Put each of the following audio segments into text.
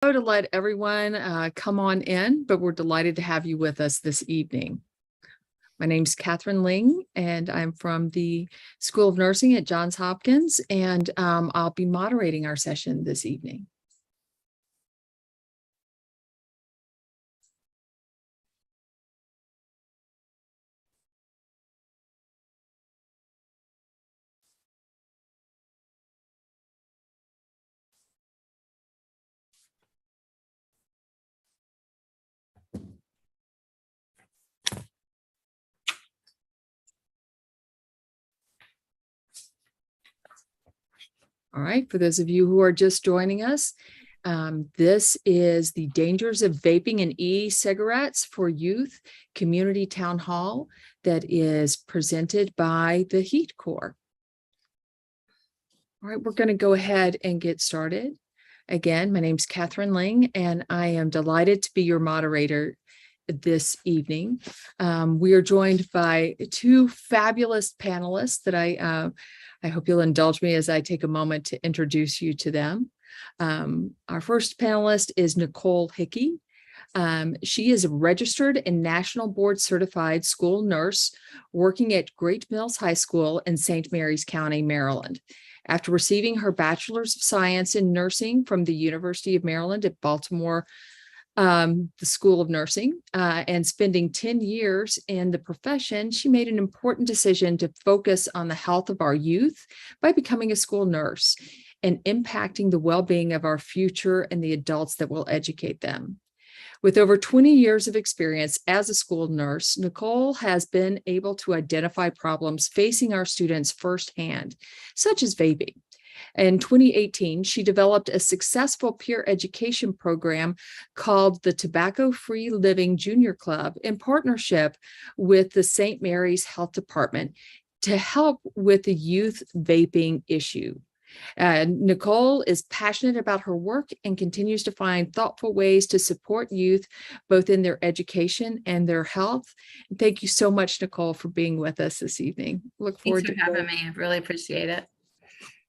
To let everyone come on in, but we're delighted to have you with us this evening. My name's Catherine Ling, and I'm from the School of Nursing at Johns Hopkins, and I'll be moderating our session this evening. All right, for those of you who are just joining us, this is the Dangers of Vaping and E-Cigarettes for Youth Community Town Hall that is presented by the Heat Corps. All right, we're going to go ahead and get started. Again, my name's Catherine Ling, and I am delighted to be your moderator this evening. We are joined by two fabulous panelists that I hope you'll indulge me as I take a moment to introduce you to them. Our first panelist is Nicole Hickey. She is a registered and national board certified school nurse working at Great Mills High School in St. Mary's County, Maryland. After receiving her Bachelor's of Science in Nursing from the University of Maryland at Baltimore, the School of Nursing, and spending 10 years in the profession, she made an important decision to focus on the health of our youth by becoming a school nurse and impacting the well-being of our future and the adults that will educate them. With over 20 years of experience as a school nurse, Nicole has been able to identify problems facing our students firsthand, such as vaping. In 2018, she developed a successful peer education program called the Tobacco-Free Living Junior Club in partnership with the St. Mary's Health Department to help with the youth vaping issue. Nicole is passionate about her work and continues to find thoughtful ways to support youth, both in their education and their health. Thank you so much, Nicole, for being with us this evening. Look forward to having me. I really appreciate it.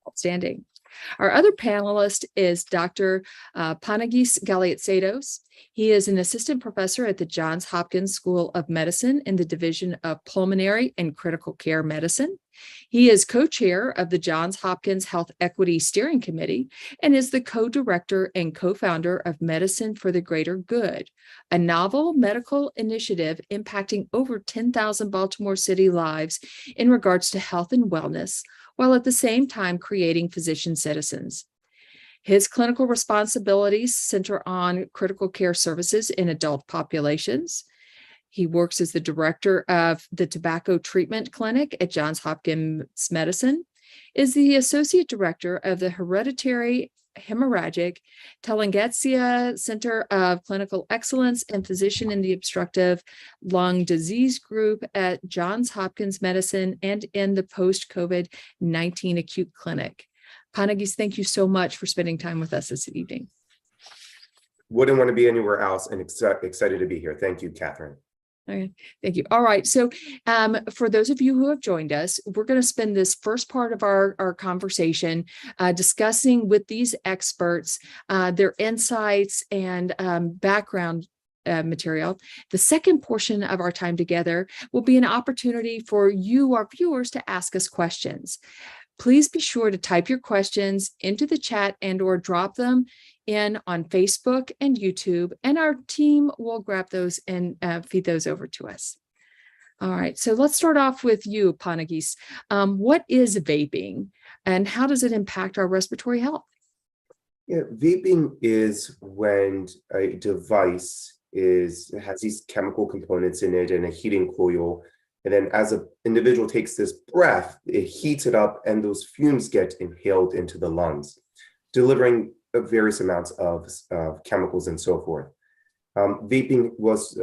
Outstanding. Our other panelist is Dr. Panagis Galiatsaidos. He is an assistant professor at the Johns Hopkins School of Medicine in the Division of Pulmonary and Critical Care Medicine. He is co-chair of the Johns Hopkins Health Equity Steering Committee and is the co-director and co-founder of Medicine for the Greater Good, a novel medical initiative impacting over 10,000 Baltimore City lives in regards to health and wellness, while at the same time creating physician citizens. His clinical responsibilities center on critical care services in adult populations. He works as the director of the Tobacco Treatment Clinic at Johns Hopkins Medicine, is the associate director of the Hereditary Hemorrhagic Telangiectasia Center of Clinical Excellence and physician in the Obstructive Lung Disease Group at Johns Hopkins Medicine and in the post-COVID-19 acute clinic. Panagis, thank you so much for spending time with us this evening. Wouldn't want to be anywhere else and excited to be here. Thank you, Catherine. Okay, thank you. All right. So for those of you who have joined us, we're going to spend this first part of our conversation discussing with these experts their insights and background material. The second portion of our time together will be an opportunity for you, our viewers, to ask us questions. Please be sure to type your questions into the chat and or drop them in on Facebook and YouTube, and our team will grab those and feed those over to us. All right, so let's start off with you, Panagis. What is vaping and how does it impact our respiratory health? Yeah, vaping is when a device has these chemical components in it and a heating coil. And then as an individual takes this breath, it heats it up and those fumes get inhaled into the lungs, delivering various amounts of chemicals and so forth. Vaping was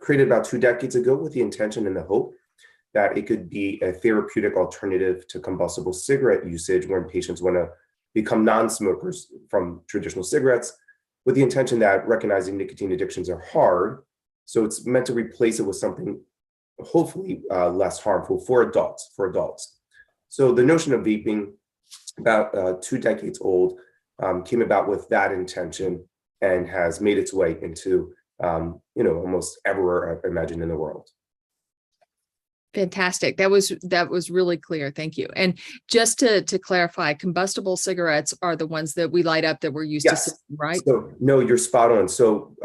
created about 2 decades ago with the intention and the hope that it could be a therapeutic alternative to combustible cigarette usage when patients want to become non-smokers from traditional cigarettes, with the intention that recognizing nicotine addictions are hard. So it's meant to replace it with something hopefully less harmful for adults. So the notion of vaping, about 2 decades old, came about with that intention. and has made its way into, almost everywhere I imagine in the world. Fantastic. That was really clear. Thank you. And just to clarify, combustible cigarettes are the ones that we light up that we're used to, Yes. right? So no, you're spot on. So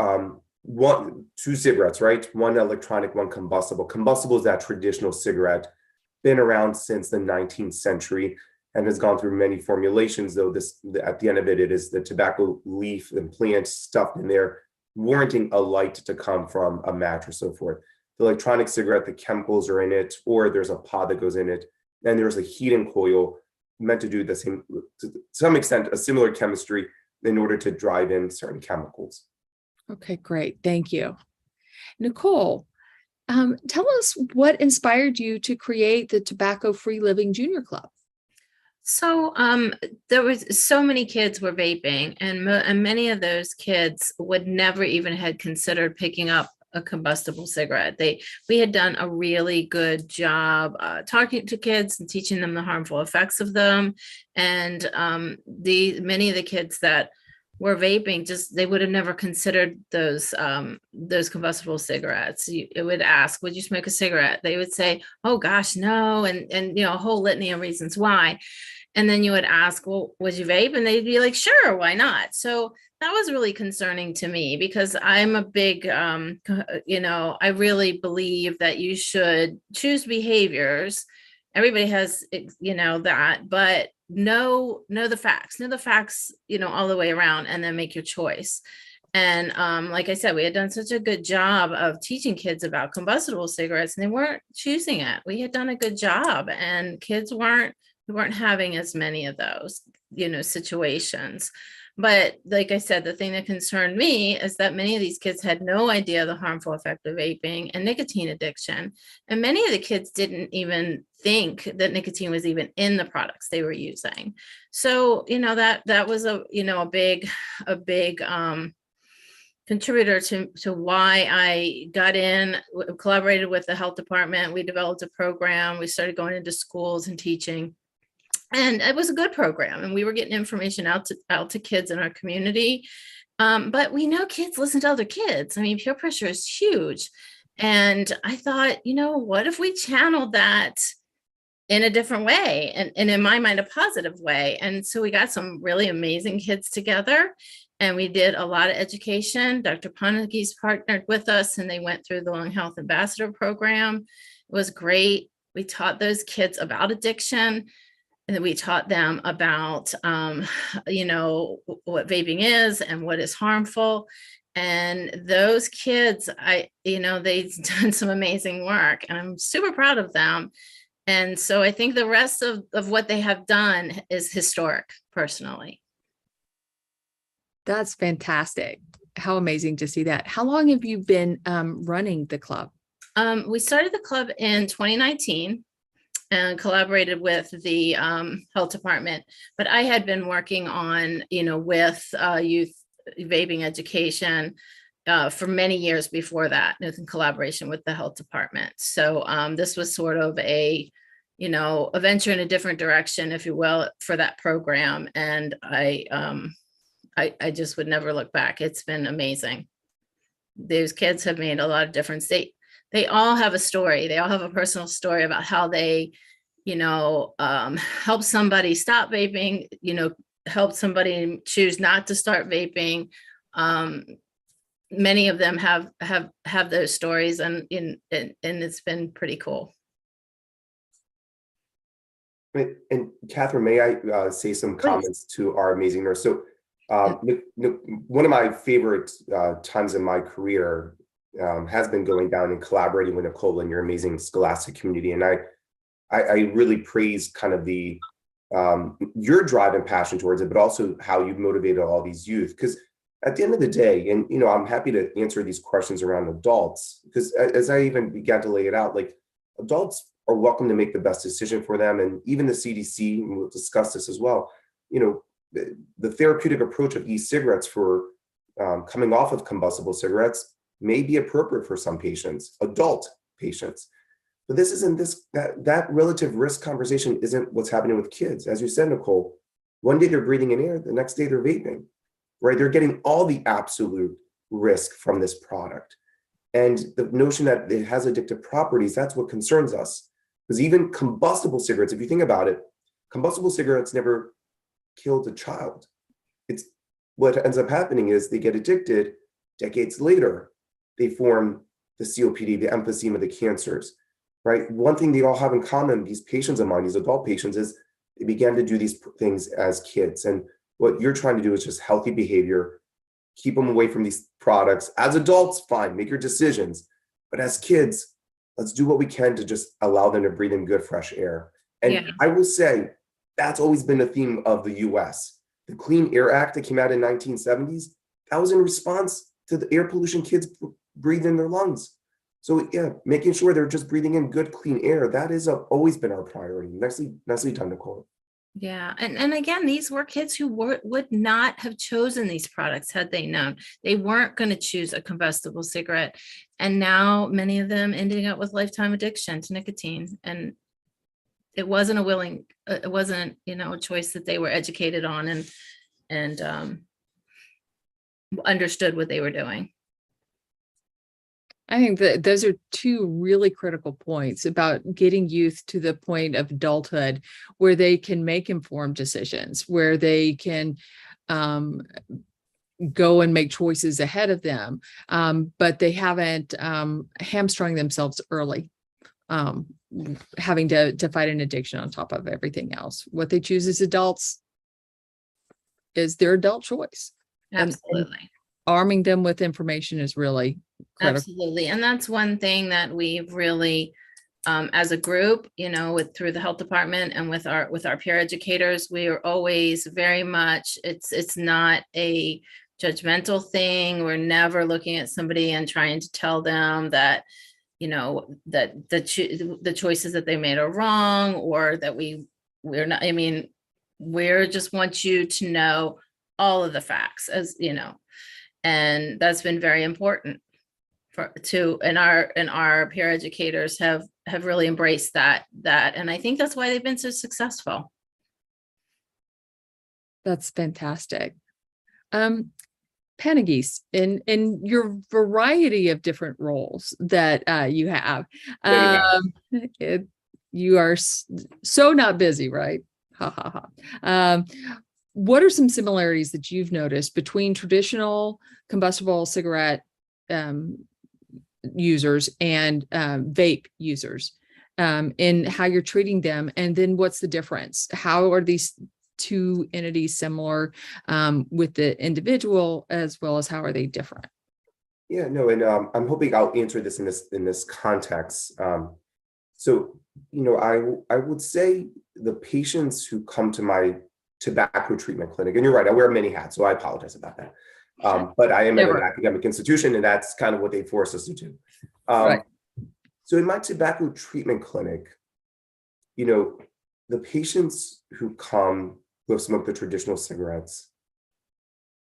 two cigarettes, right? One electronic, one combustible. Combustible is that traditional cigarette, been around since the 19th century and has gone through many formulations, though at the end of it, it is the tobacco leaf and plant stuffed in there, warranting a light to come from a match or so forth. The electronic cigarette, the chemicals are in it, or there's a pod that goes in it, and there's a heating coil meant to do the same, to some extent, a similar chemistry in order to drive in certain chemicals. Okay, great. Thank you. Nicole, tell us what inspired you to create the Tobacco Free Living Junior Club. So there was so many kids were vaping, and many of those kids would never even had considered picking up a combustible cigarette. We had done a really good job talking to kids and teaching them the harmful effects of them. And many of the kids that were vaping, they would have never considered those combustible cigarettes. It would ask, would you smoke a cigarette? They would say, oh gosh, no. And a whole litany of reasons why. And then you would ask, well, would you vape? And they'd be like, sure, why not? So that was really concerning to me, because I'm a big, I really believe that you should choose behaviors. Everybody has, that, but know the facts, all the way around, and then make your choice. And like I said, we had done such a good job of teaching kids about combustible cigarettes, and they weren't choosing it. We had done a good job, and kids weren't having as many of those, situations. But like I said, the thing that concerned me is that many of these kids had no idea the harmful effect of vaping and nicotine addiction. And many of the kids didn't even think that nicotine was even in the products they were using. So, that was a big contributor to why I got in, collaborated with the health department. We developed a program. We started going into schools and teaching. And it was a good program, and we were getting information out to kids in our community. But we know kids listen to other kids. I mean, peer pressure is huge. And I thought, what if we channeled that in a different way, and in my mind, a positive way? And so we got some really amazing kids together, and we did a lot of education. Dr. Ponegis partnered with us, and they went through the Lung Health Ambassador program. It was great. We taught those kids about addiction. And then we taught them about, what vaping is and what is harmful. And those kids, they've done some amazing work, and I'm super proud of them. And so I think the rest of what they have done is historic, personally. That's fantastic. How amazing to see that. How long have you been running the club? We started the club in 2019. And collaborated with the health department. But I had been working on, with youth vaping education for many years before that, in collaboration with the health department. So this was sort of a venture in a different direction, if you will, for that program. And I just would never look back. It's been amazing. Those kids have made a lot of difference. They all have a story. They all have a personal story about how they, help somebody stop vaping, help somebody choose not to start vaping. Many of them have those stories, and it's been pretty cool. And Catherine, may I say some comments to our amazing nurse? So one of my favorite times in my career has been going down and collaborating with Nicole and your amazing scholastic community. And I really praise kind of your drive and passion towards it, but also how you've motivated all these youth. Because at the end of the day, and I'm happy to answer these questions around adults, because as I even began to lay it out, like, adults are welcome to make the best decision for them. And even the CDC, and we'll discuss this as well, the therapeutic approach of e-cigarettes for coming off of combustible cigarettes may be appropriate for some patients, adult patients. But this isn't that relative risk conversation isn't what's happening with kids. As you said, Nicole, one day they're breathing in air, the next day they're vaping. right? They're getting all the absolute risk from this product. And the notion that it has addictive properties, that's what concerns us. Because even combustible cigarettes, if you think about it, combustible cigarettes never killed a child. It's what ends up happening is they get addicted. Decades later, they form the COPD, the emphysema, the cancers, right? One thing they all have in common, these patients of mine, these adult patients, is they began to do these things as kids. And what you're trying to do is just healthy behavior, keep them away from these products. As adults, fine, make your decisions. But as kids, let's do what we can to just allow them to breathe in good, fresh air. And Yeah. I will say, that's always been the theme of the US. The Clean Air Act that came out in 1970s, that was in response to the air pollution kids breathe in their lungs. So yeah, making sure they're just breathing in good, clean air, that is always been our priority. Nicely done, Nicole. Yeah. And again, these were kids who would not have chosen these products had they known. They weren't going to choose a combustible cigarette. And now many of them ending up with lifetime addiction to nicotine. And it wasn't a choice that they were educated on and understood what they were doing. I think that those are two really critical points about getting youth to the point of adulthood where they can make informed decisions, where they can go and make choices ahead of them, but they haven't hamstrung themselves early, having to fight an addiction on top of everything else. What they choose as adults is their adult choice. Absolutely. And arming them with information is really critical. Absolutely. And that's one thing that we've really, as a group, through the health department and with our peer educators, we are always very much, it's not a judgmental thing. We're never looking at somebody and trying to tell them that, that the choices that they made are wrong, or that we're not, we just want you to know all of the facts, as and that's been very important and our peer educators have really embraced that. And I think that's why they've been so successful. That's fantastic. Panagis, in your variety of different roles that you have, you are so not busy, right? Ha ha ha. What are some similarities that you've noticed between traditional combustible cigarette users and vape users in how you're treating them? And then what's the difference? How are these two entities similar with the individual, as well as how are they different? Yeah, no, and I'm hoping I'll answer this in this context. So, I would say the patients who come to my tobacco treatment clinic, and you're right, I wear many hats, so I apologize about that. But I am at an academic institution, and that's kind of what they force us to do. Right. So in my tobacco treatment clinic, the patients who come who have smoked the traditional cigarettes,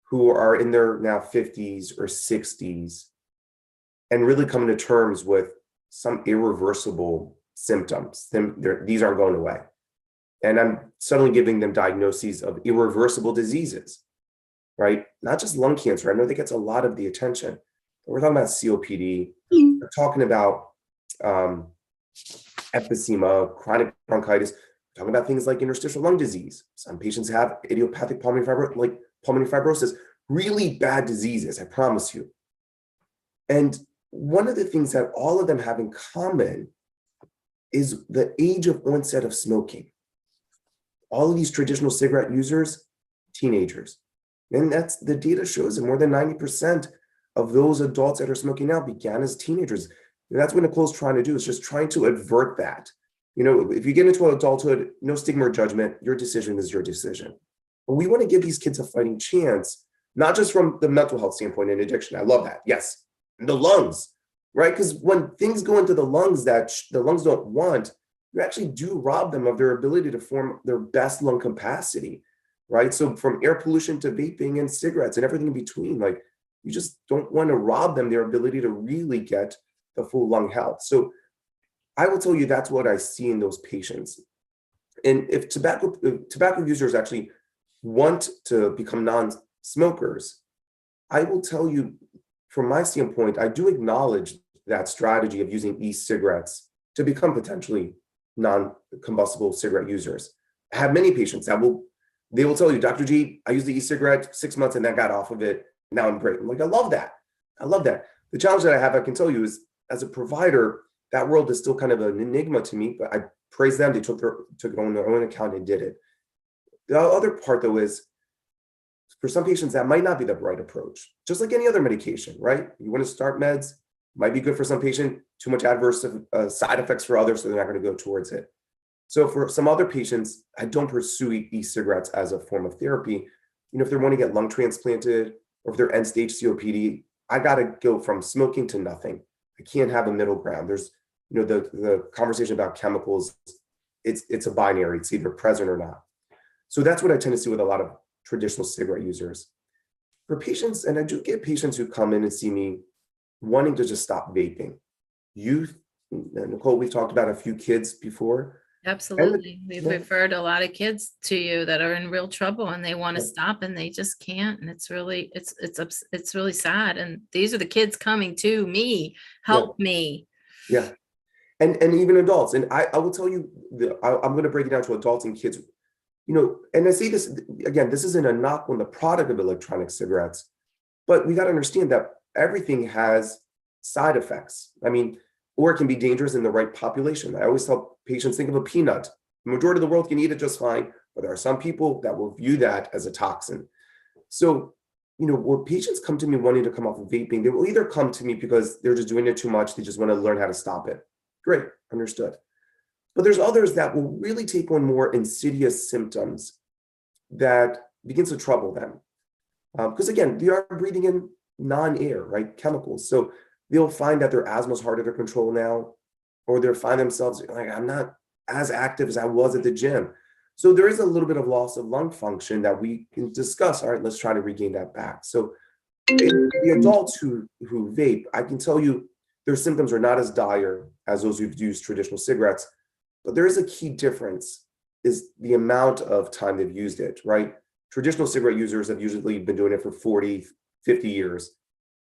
who are in their now 50s or 60s, and really coming to terms with some irreversible symptoms. These aren't going away. And I'm suddenly giving them diagnoses of irreversible diseases, right? Not just lung cancer. I know that gets a lot of the attention. But we're talking about COPD. We're talking about emphysema, chronic bronchitis. We're talking about things like interstitial lung disease. Some patients have idiopathic pulmonary fibrosis, really bad diseases, I promise you. And one of the things that all of them have in common is the age of onset of smoking. All of these traditional cigarette users, teenagers. And that's the data shows that more than 90% of those adults that are smoking now began as teenagers. And that's what Nicole's trying to do, is just trying to avert that. If you get into adulthood, no stigma or judgment, your decision is your decision. But we want to give these kids a fighting chance, not just from the mental health standpoint and addiction. I love that. Yes. And the lungs, right? Because when things go into the lungs that the lungs don't want, you actually do rob them of their ability to form their best lung capacity, right? So from air pollution to vaping and cigarettes and everything in between, you just don't want to rob them their ability to really get the full lung health. So I will tell you that's what I see in those patients. And if tobacco users actually want to become smokers. I will tell you, from my standpoint, I do acknowledge that strategy of using e-cigarettes to become potentially non-combustible cigarette users. I have many patients that they will tell you, Dr. G, I used the e-cigarette 6 months and then got off of it. Now I'm great. I'm like, I love that. I love that. The challenge that I have, I can tell you, is as a provider, that world is still kind of an enigma to me, but I praise them. They took it on their own account and did it. The other part, though, is for some patients, that might not be the right approach. Just like any other medication, right? You want to start meds, might be good for some patient, too much adverse side effects for others, so they're not going to go towards it. So for some other patients, I don't pursue e-cigarettes as a form of therapy. If they want to get lung transplanted or if they're end-stage COPD, I got to go from smoking to nothing. I can't have a middle ground. There's, the conversation about chemicals, it's a binary. It's either present or not. So that's what I tend to see with a lot of traditional cigarette users. For patients, and I do get patients who come in and see me wanting to just stop vaping. Youth, Nicole, we've talked about a few kids before. Absolutely. We've referred a lot of kids to you that are in real trouble and they want to stop and they just can't. And it's really sad. And these are the kids coming to me, help me. Yeah. And even adults. And I will tell you, I'm going to break it down to adults and kids. And I say this, again, this isn't a knock on the product of electronic cigarettes, but we got to understand that everything has side effects. Or it can be dangerous in the right population. I always tell patients, think of a peanut. The majority of the world can eat it just fine, but there are some people that will view that as a toxin. So, when patients come to me wanting to come off of vaping, they will either come to me because they're just doing it too much. They just want to learn how to stop it. Great, understood. But there's others that will really take on more insidious symptoms that begins to trouble them. Because again, they are breathing in non-air, right? Chemicals. So they'll find that their asthma is harder to control now, or they'll find themselves like, I'm not as active as I was at the gym. So there is a little bit of loss of lung function that we can discuss. All right, let's try to regain that back. So the adults who vape, I can tell you their symptoms are not as dire as those who've used traditional cigarettes, but there is a key difference, is the amount of time they've used it, right? Traditional cigarette users have usually been doing it for 40, 50 years.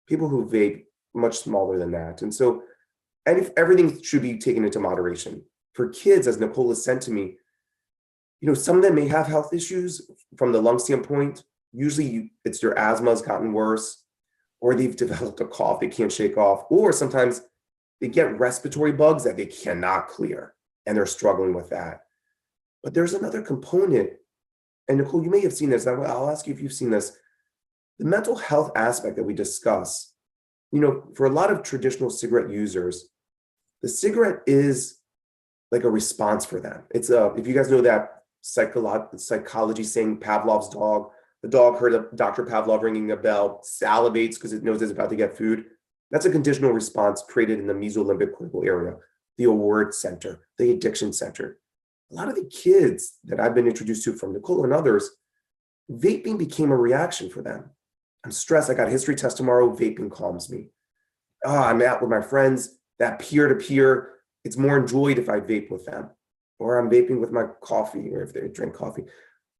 People who vape, much smaller than that. And so, and if everything should be taken into moderation. For kids, as Nicole has sent to me, some of them may have health issues from the lung standpoint. Usually it's their asthma has gotten worse, or they've developed a cough they can't shake off, or sometimes they get respiratory bugs that they cannot clear, and they're struggling with that. But there's another component, and Nicole, you may have seen this. I'll ask you if you've seen this. The mental health aspect that we discuss. For a lot of traditional cigarette users, the cigarette is like a response for them. It's if you guys know that psychology saying, Pavlov's dog, the dog heard Dr. Pavlov ringing a bell, salivates because it knows it's about to get food. That's a conditional response created in the mesolimbic cortical area, the award center, the addiction center. A lot of the kids that I've been introduced to from Nicole and others, vaping became a reaction for them. I'm stressed. I got a history test tomorrow. Vaping calms me. I'm out with my friends. That peer-to-peer, it's more enjoyed if I vape with them, or I'm vaping with my coffee, or if they drink coffee.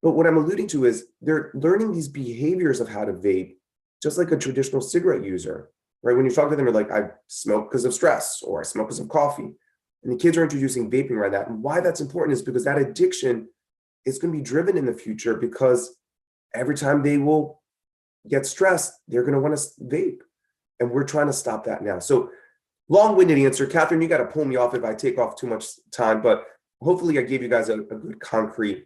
But what I'm alluding to is they're learning these behaviors of how to vape, just like a traditional cigarette user, right? When you talk to them, you're like, I smoke because of stress, or I smoke because of coffee. And the kids are introducing vaping around that. And why that's important is because that addiction is going to be driven in the future, because every time they will get stressed, they're going to want to vape. And we're trying to stop that now. So long-winded answer. Catherine, you got to pull me off if I take off too much time, but hopefully I gave you guys a good concrete.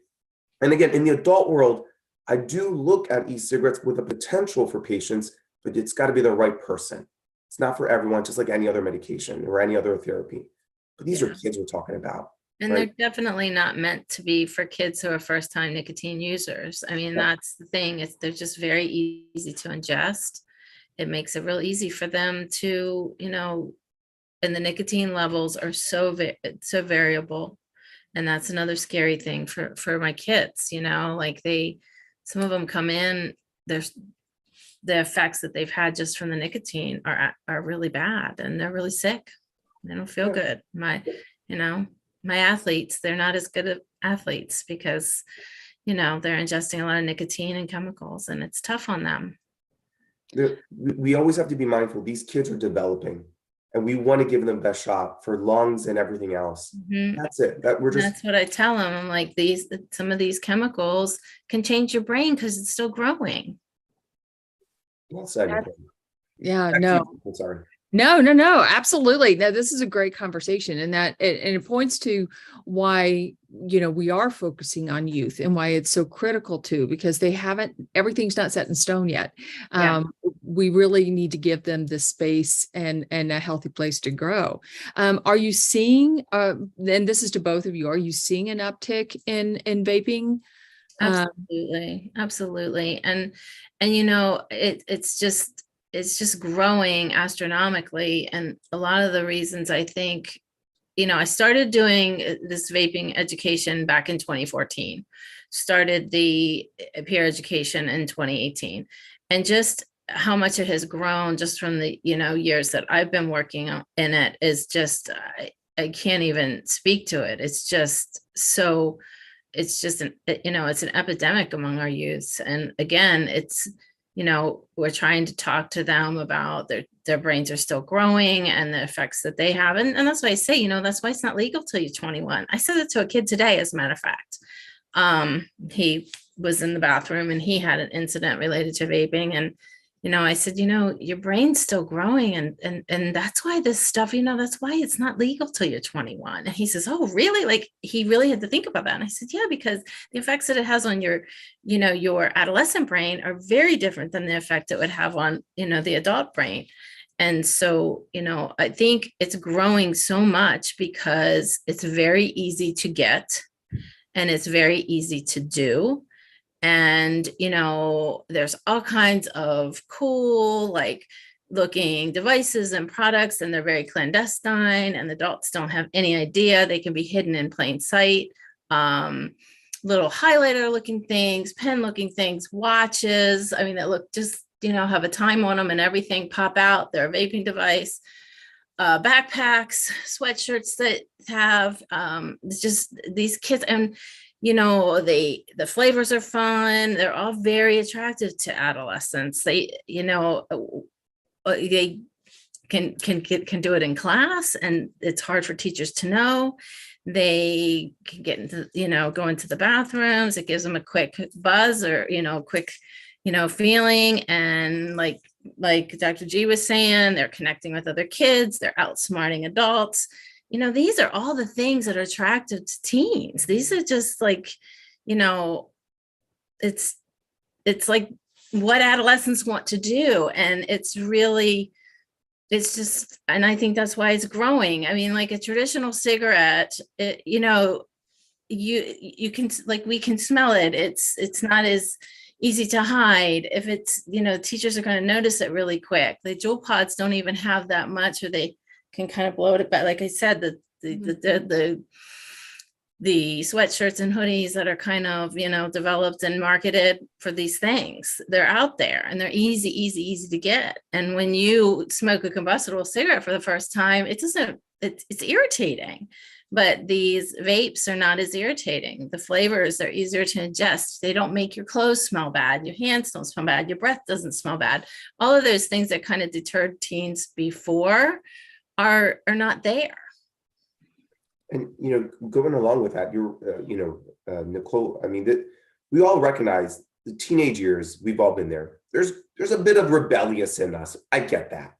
And again, in the adult world, I do look at e-cigarettes with a potential for patients, but it's got to be the right person. It's not for everyone, just like any other medication or any other therapy. But these are kids we're talking about. And right? they're definitely not meant to be for kids who are first-time nicotine users. That's the thing. They're just very easy to ingest. It makes it real easy for them to, and the nicotine levels are so variable. And that's another scary thing for my kids, some of them come in, there's the effects that they've had just from the nicotine are really bad, and they're really sick. They don't feel good. My athletes, they're not as good at athletes because, they're ingesting a lot of nicotine and chemicals, and it's tough on them. We always have to be mindful. These kids are developing, and we want to give them the best shot for lungs and everything else. That's it. That's what I tell them. I'm like, some of these chemicals can change your brain because it's still growing. Well said. Yeah, Back to no. you. Sorry. No, absolutely. No, this is a great conversation, and it points to why, we are focusing on youth and why it's so critical too, because everything's not set in stone yet. Yeah. We really need to give them the space and a healthy place to grow. Are you seeing, and this is to both of you, are you seeing an uptick in vaping? Absolutely. And it's just growing astronomically. And a lot of the reasons, I think, I started doing this vaping education back in 2014, started the peer education in 2018, and just how much it has grown just from the, years that I've been working in it is just, I can't even speak to it. It's just so, it's just it's an epidemic among our youth. And again, it's, we're trying to talk to them about their brains are still growing and the effects that they have. And that's why I say, that's why it's not legal till you're 21. I said it to a kid today, as a matter of fact. He was in the bathroom and he had an incident related to vaping. And, I said, your brain's still growing. And that's why this stuff, that's why it's not legal till you're 21. And he says, oh, really? Like, he really had to think about that. And I said, yeah, because the effects that it has on your adolescent brain are very different than the effect it would have on, the adult brain. And so, I think it's growing so much because it's very easy to get and it's very easy to do. And, there's all kinds of cool, like, looking devices and products, and they're very clandestine, and the adults don't have any idea. They can be hidden in plain sight. Little highlighter looking things, pen looking things, watches. I mean, that look just, have a time on them and everything, pop out. They're a vaping device. Backpacks, sweatshirts that have just these kids. And the flavors are fun. They're all very attractive to adolescents. They they can do it in class, and it's hard for teachers to know. They can get into, go into the bathrooms. It gives them a quick buzz or, quick, feeling. And like Dr. G was saying, they're connecting with other kids. They're outsmarting adults. These are all the things that are attractive to teens. These are just like, it's like what adolescents want to do. And it's just, and I think that's why it's growing. I mean, like a traditional cigarette, you can, like, we can smell it. It's not as easy to hide. If it's, teachers are going to notice it really quick. The jewel pods don't even have that much, or they can kind of blow it back. Like I said, the sweatshirts and hoodies that are kind of, developed and marketed for these things, they're out there and they're easy to get. And when you smoke a combustible cigarette for the first time, it's irritating. But these vapes are not as irritating. The flavors are easier to ingest. They don't make your clothes smell bad. Your hands don't smell bad. Your breath doesn't smell bad. All of those things that kind of deterred teens before are not there. And, going along with that, Nicole, I mean, we all recognize the teenage years, we've all been there. There's a bit of rebellious in us. I get that.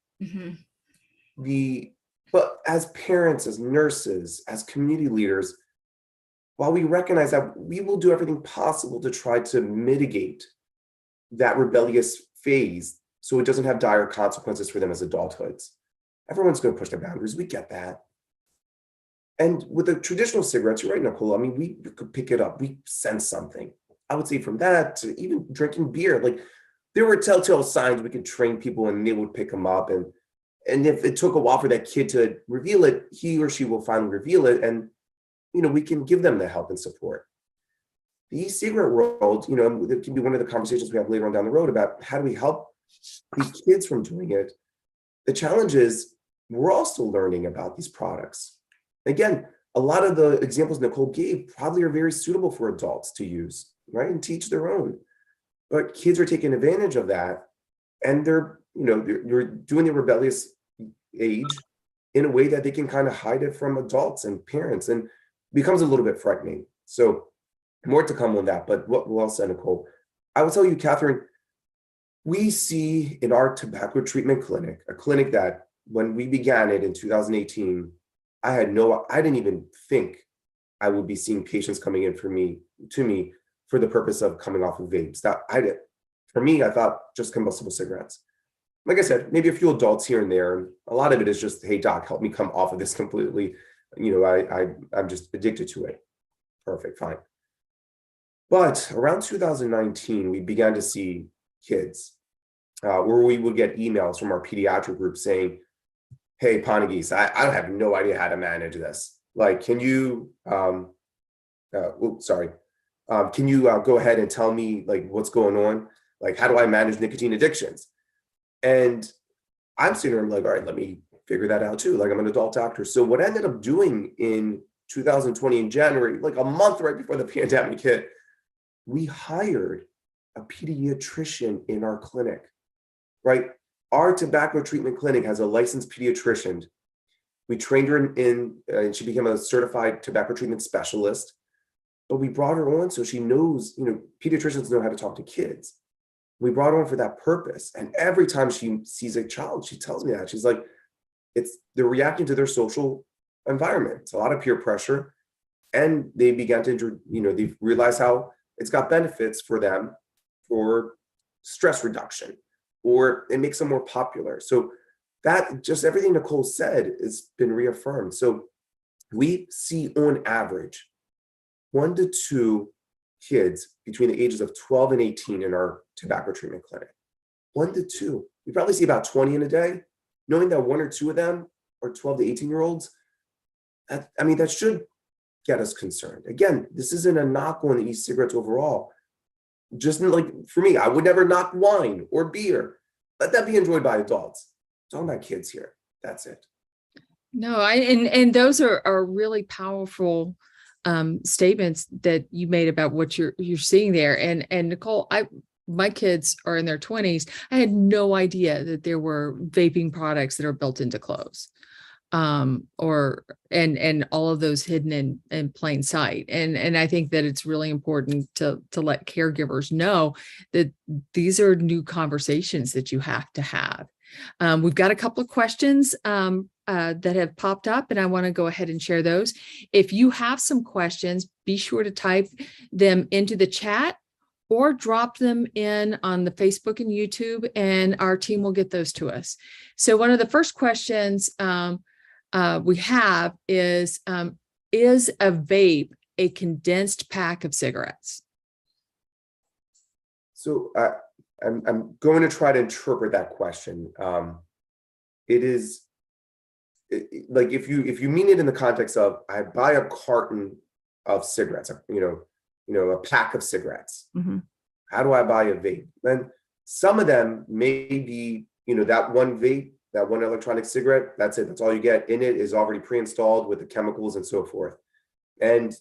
But as parents, as nurses, as community leaders, while we recognize that, we will do everything possible to try to mitigate that rebellious phase so it doesn't have dire consequences for them as adulthoods. Everyone's going to push their boundaries. We get that. And with the traditional cigarettes, you're right, Nicole. I mean, we could pick it up. We sense something. I would say from that to even drinking beer, like, there were telltale signs we could train people and they would pick them up. And if it took a while for that kid to reveal it, he or she will finally reveal it. And, we can give them the help and support. The e-cigarette world, it can be one of the conversations we have later on down the road about how do we help these kids from doing it. The challenge is we're all still learning about these products. Again, a lot of the examples Nicole gave probably are very suitable for adults to use. right? And teach their own. But kids are taking advantage of that, and they're doing the rebellious age in a way that they can kind of hide it from adults and parents, and becomes a little bit frightening. So more to come on that, but well said, Nicole. I will tell you, Catherine, we see in our tobacco treatment clinic, a clinic that when we began it in 2018, I didn't even think I would be seeing patients coming in to me for the purpose of coming off of vapes. For me, I thought just combustible cigarettes. Like I said, maybe a few adults here and there. And a lot of it is just, hey, doc, help me come off of this completely. I'm just addicted to it. Perfect, fine. But around 2019, we began to see kids where we would get emails from our pediatric group saying, hey, Ponagis, I have no idea how to manage this. Like, can you, can you go ahead and tell me like what's going on? Like, how do I manage nicotine addictions? And I'm sitting there, I'm like, all right, let me figure that out too. Like, I'm an adult doctor. So what I ended up doing in 2020 in January, like a month right before the pandemic hit, we hired a pediatrician in our clinic, right? Our tobacco treatment clinic has a licensed pediatrician. We trained her and she became a certified tobacco treatment specialist. But we brought her on so she knows, pediatricians know how to talk to kids. We brought her on for that purpose. And every time she sees a child, she tells me that. She's like, they're reacting to their social environment. It's a lot of peer pressure. And they began to, they realize how it's got benefits for them for stress reduction, or it makes them more popular. So that just everything Nicole said has been reaffirmed. So we see on average 1 to 2 kids between the ages of 12 and 18 in our tobacco treatment clinic. 1 to 2. We probably see about 20 in a day. Knowing that 1 or 2 of them are 12 to 18-year-olds, that should get us concerned. Again, this isn't a knock on the e-cigarettes overall. Just like for me, I would never knock wine or beer. Let that be enjoyed by adults. I'm talking about kids here. That's it. No, and those are really powerful statements that you made about what you're seeing there. And Nicole, my kids are in their 20s. I had no idea that there were vaping products that are built into clothes. And all of those hidden in plain sight. And I think that it's really important to let caregivers know that these are new conversations that you have to have. We've got a couple of questions that have popped up, and I want to go ahead and share those. If you have some questions, be sure to type them into the chat or drop them in on the Facebook and YouTube, and our team will get those to us. So one of the first questions we have is a vape a condensed pack of cigarettes? So I'm going to try to interpret that question. It is like if you mean it in the context of I buy a carton of cigarettes, a pack of cigarettes. Mm-hmm. How do I buy a vape? Then some of them may be, that one vape, that one electronic cigarette, that's it. That's all you get. In it is already pre-installed with the chemicals and so forth. And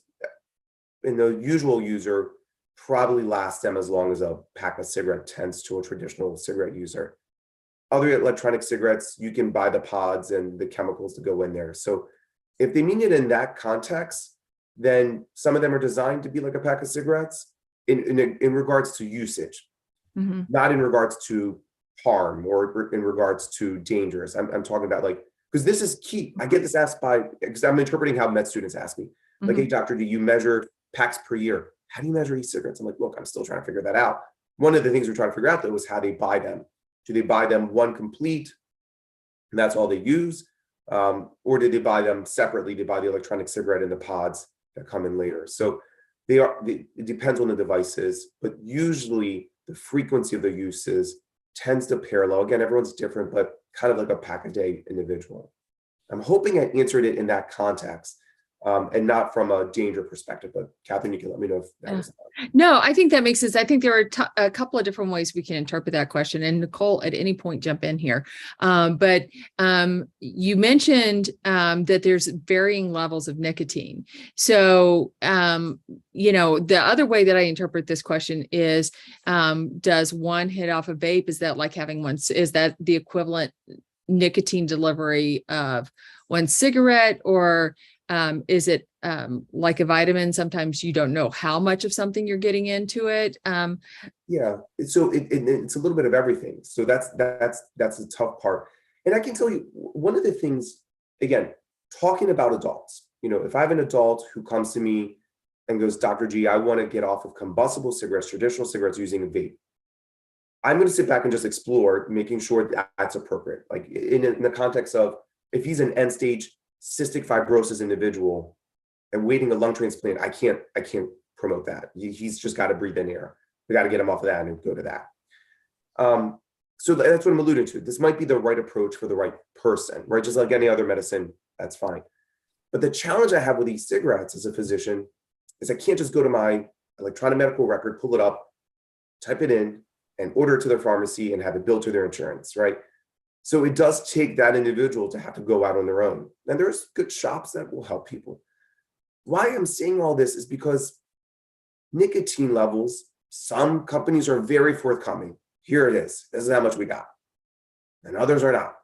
the usual user probably lasts them as long as a pack of cigarette tends to a traditional cigarette user. Other electronic cigarettes, you can buy the pods and the chemicals to go in there. So if they mean it in that context, then some of them are designed to be like a pack of cigarettes in regards to usage, mm-hmm. not in regards to harm or in regards to dangerous. I'm talking about because this is key. I get this asked because I'm interpreting how med students ask me, like, Mm-hmm. hey, doctor, do you measure packs per year? How do you measure e-cigarettes? I'm like, look, I'm still trying to figure that out. One of the things we're trying to figure out though is how they buy them. Do they buy them one complete and that's all they use? Or did they buy them separately? They buy the electronic cigarette and the pods that come in later. So it depends on the devices, but usually the frequency of the uses tends to parallel. Again, everyone's different, but kind of like a pack a day individual. I'm hoping I answered it in that context. and not from a danger perspective. But Catherine, you can let me know if that was. No, I think that makes sense. I think there are a couple of different ways we can interpret that question. And Nicole, at any point, jump in here. But you mentioned that there's varying levels of nicotine. So, the other way that I interpret this question is, does one hit off a vape? Is that like having one? Is that the equivalent nicotine delivery of one cigarette, or is it like a vitamin? Sometimes you don't know how much of something you're getting into it. Yeah, so it's a little bit of everything. So that's the tough part. And I can tell you one of the things, again, talking about adults, if I have an adult who comes to me and goes, Dr. G, I want to get off of combustible cigarettes, traditional cigarettes, using a vape, I'm going to sit back and just explore, making sure that's appropriate. Like in the context of, if he's an end stage cystic fibrosis individual and waiting a lung transplant, I can't promote that. He's just got to breathe in air. We got to get him off of that and go to that. So that's what I'm alluding to. This might be the right approach for the right person, right? Just like any other medicine, that's fine. But the challenge I have with e-cigarettes as a physician is I can't just go to my electronic medical record, pull it up, type it in, and order it to their pharmacy and have it billed to their insurance, right? So it does take that individual to have to go out on their own. And there's good shops that will help people. Why I'm saying all this is because nicotine levels, some companies are very forthcoming. Here it is. This is how much we got. And others are not.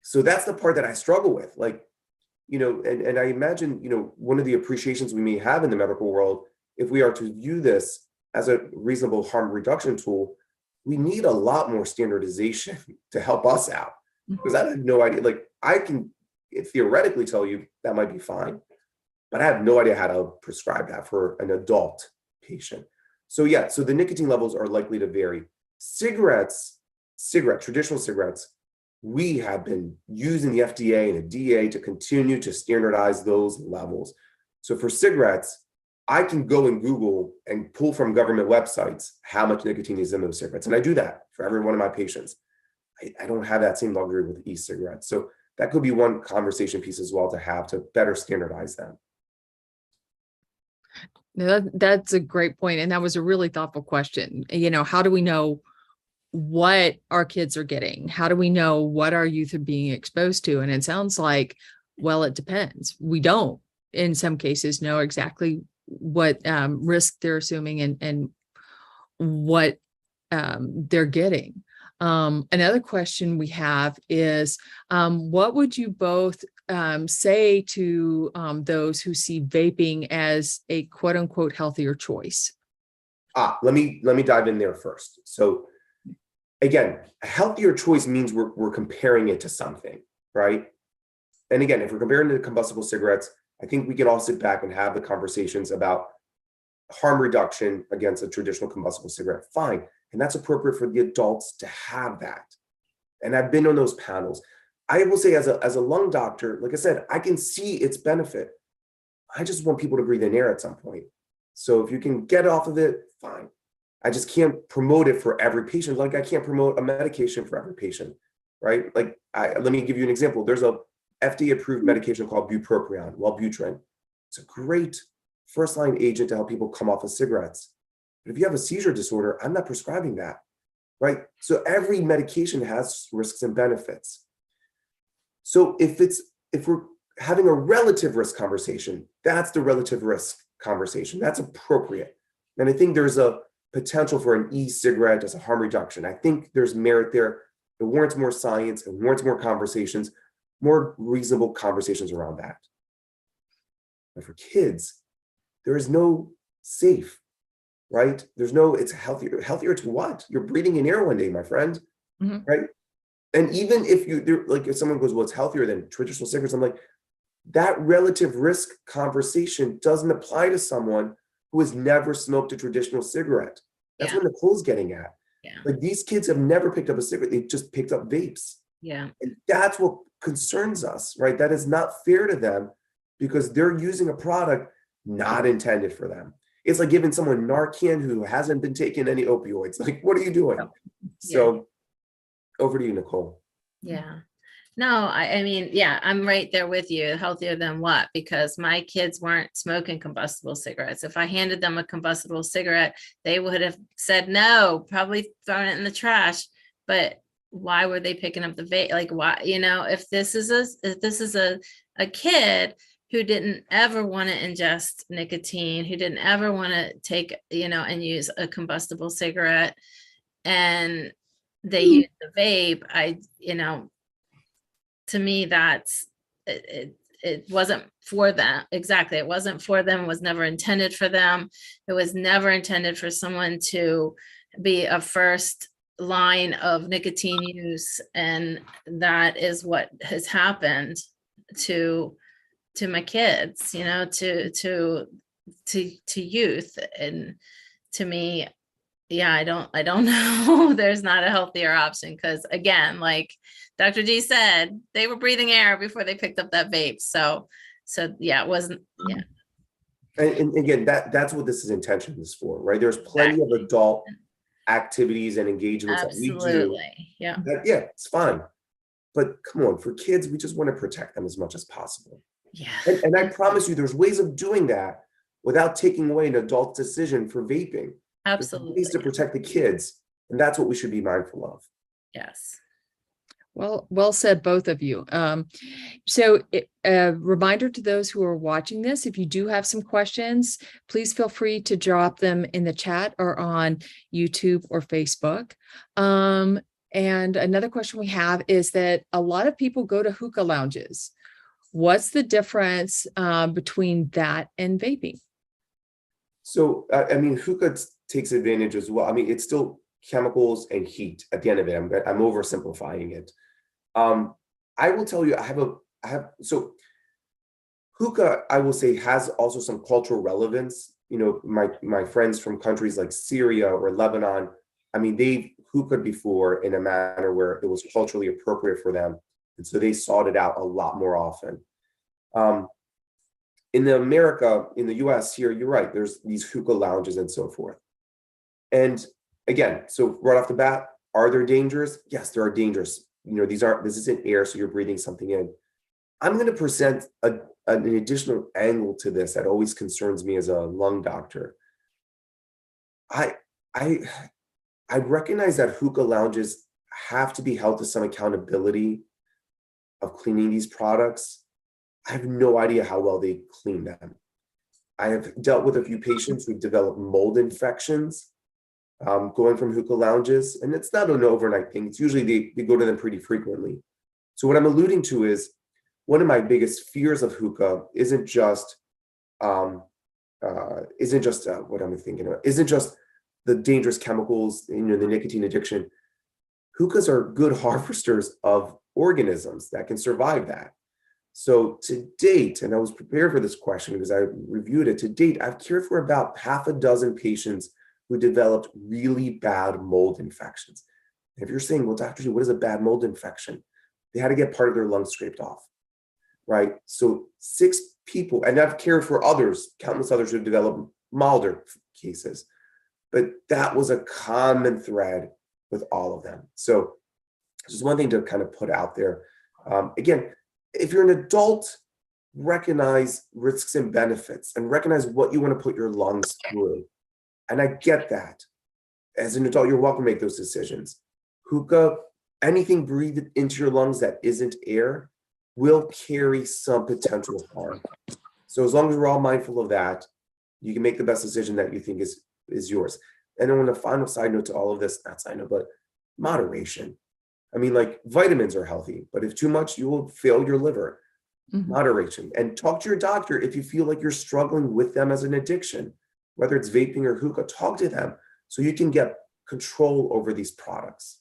So that's the part that I struggle with. And I imagine, one of the appreciations we may have in the medical world, if we are to view this as a reasonable harm reduction tool, we need a lot more standardization to help us out. Because I have no idea, I can theoretically tell you that might be fine, but I have no idea how to prescribe that for an adult patient. So the nicotine levels are likely to vary. Traditional cigarettes, we have been using the FDA and the DEA to continue to standardize those levels. So for cigarettes, I can go and Google and pull from government websites how much nicotine is in those cigarettes. And I do that for every one of my patients. I don't have that same luxury with e-cigarettes. So that could be one conversation piece as well to have to better standardize them. No, that's a great point. And that was a really thoughtful question. How do we know what our kids are getting? How do we know what our youth are being exposed to? And it sounds like, well, it depends. We don't, in some cases, know exactly what risk they're assuming and what they're getting. Another question we have is, what would you both say to those who see vaping as a quote unquote healthier choice? Let me dive in there first. So again, a healthier choice means we're comparing it to something, right? And again, if we're comparing it to combustible cigarettes, I think we can all sit back and have the conversations about harm reduction against a traditional combustible cigarette. Fine. And that's appropriate for the adults to have that. And I've been on those panels. I will say as a lung doctor, like I said, I can see its benefit. I just want people to breathe in air at some point. So if you can get off of it, fine. I just can't promote it for every patient. Like I can't promote a medication for every patient, right? Let me give you an example. There's a FDA-approved medication called bupropion, Wellbutrin. It's a great first-line agent to help people come off of cigarettes. But if you have a seizure disorder, I'm not prescribing that, right? So every medication has risks and benefits. So if we're having a relative risk conversation, that's the relative risk conversation. That's appropriate. And I think there's a potential for an e-cigarette as a harm reduction. I think there's merit there. It warrants more science, it warrants more conversations, more reasonable conversations around that. But for kids, there is no safe, right? It's healthier to what? You're breathing in air one day, my friend, right? And even if someone goes, well, it's healthier than traditional cigarettes, I'm like, that relative risk conversation doesn't apply to someone who has never smoked a traditional cigarette. That's what Nicole's getting at. Yeah. Like these kids have never picked up a cigarette, they've just picked up vapes. Yeah. And that's what concerns us, right? That is not fair to them because they're using a product not intended for them. It's like giving someone Narcan who hasn't been taking any opioids. Like, what are you doing? So over to you, Nicole. Yeah. No, I mean, yeah, I'm right there with you. Healthier than what? Because my kids weren't smoking combustible cigarettes. If I handed them a combustible cigarette, they would have said no, probably thrown it in the trash. But why were they picking up the vape? Like, why, if this is a kid who didn't ever want to ingest nicotine, who didn't ever want to take, and use a combustible cigarette, and they use the vape, to me, that's it wasn't for them. Exactly. It wasn't for them. It was never intended for them. It was never intended for someone to be a first line of nicotine use. And that is what has happened to my kids, to youth. And to me, yeah, I don't know. There's not a healthier option because, again, like Dr. G said, they were breathing air before they picked up that vape. So yeah, it wasn't. Yeah, And again, that's what this is intention is for, right? There's plenty of adult activities and engagements that we do. absolutely. Yeah, Yeah, it's fun. But come on, for kids, we just want to protect them as much as possible. yeah. And I promise you, there's ways of doing that without taking away an adult decision for vaping. Absolutely. Ways to protect the kids. And that's what we should be mindful of. Yes. Well said, both of you. So a reminder to those who are watching this, if you do have some questions, please feel free to drop them in the chat or on YouTube or Facebook. And another question we have is that a lot of people go to hookah lounges. What's the difference between that and vaping? So, I mean, hookah takes advantage as well. I mean, it's still chemicals and heat at the end of it. I'm oversimplifying it. I will tell you, so hookah, I will say, has also some cultural relevance. My friends from countries like Syria or Lebanon, I mean, they've hookah'd before in a manner where it was culturally appropriate for them. And so they sought it out a lot more often. In the US here, you're right, there's these hookah lounges and so forth. And again, so right off the bat, are there dangers? Yes, there are dangers. This isn't air, so you're breathing something in. I'm going to present an additional angle to this that always concerns me as a lung doctor. I recognize that hookah lounges have to be held to some accountability of cleaning these products. I have no idea how well they clean them. I have dealt with a few patients who've developed mold infections going from hookah lounges, and it's not an overnight thing. It's usually they go to them pretty frequently. So what I'm alluding to is one of my biggest fears of hookah isn't just what I'm thinking of, isn't just the dangerous chemicals, the nicotine addiction. Hookahs are good harvesters of organisms that can survive that. So to date, and I was prepared for this question because I reviewed it, to date, I've cared for about half a dozen patients who developed really bad mold infections. And if you're saying, well, Dr. G, what is a bad mold infection? They had to get part of their lung scraped off, right? So 6 people, and I've cared for others, countless others who have developed milder cases, but that was a common thread with all of them. So just one thing to kind of put out there. Again, if you're an adult, recognize risks and benefits and recognize what you want to put your lungs through. And I get that. As an adult, you're welcome to make those decisions. Hookah, anything breathed into your lungs that isn't air will carry some potential harm. So as long as we're all mindful of that, you can make the best decision that you think is yours. And then on a final side note to all of this, not side note, but moderation. I mean, like vitamins are healthy, but if too much, you will fail your liver. Mm-hmm. Moderation. And talk to your doctor if you feel like you're struggling with them as an addiction, whether it's vaping or hookah, talk to them so you can get control over these products.